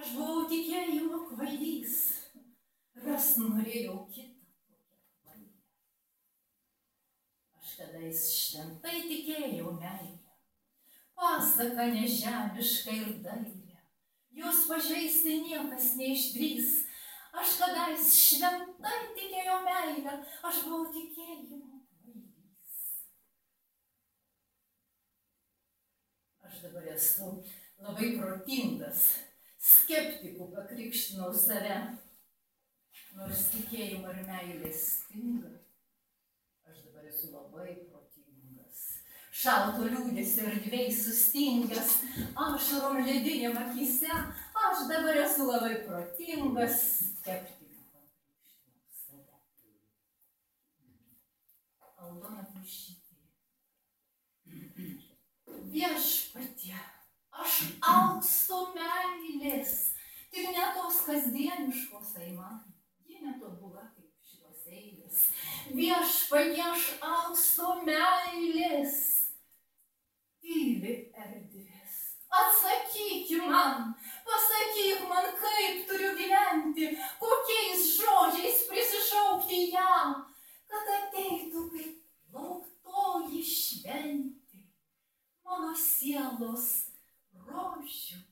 Aš buvau tikėjimo kvailys, ras norėjau kitą tokią kvailę. Aš kadais šventai tikėjau meilę, pasaką nežemišką ir dailę. Jos pažeisti niekas neišdrįs. Aš kadais šventai tikėjau meilę, aš buvau tikėjimo kvailys. Aš dabar esu labai protingas, skeptikų pakrikštinau save. Nors tikėjimo ir meilės stinga, aš dabar esu labai protingas. Šalto liūdesio erdvėj sustingęs, ašarom ledinėm akyse, aš dabar esu labai protingas, skeptikų pakrikštinau save. Aldona Pušytė. Viešpatie, aš alkstu meilės, tik ne tos kasdieniškos aimanų, ji netobula kaip šitos eilės. Viešpatie, aš alkstu meilės, tyli erdvės. Atsakyk man, pasakyk man, kaip turiu gyventi, kokiais žodžiais prisišaukti ją, kad ateitų kaip lauktoji šventė mano sielos rožių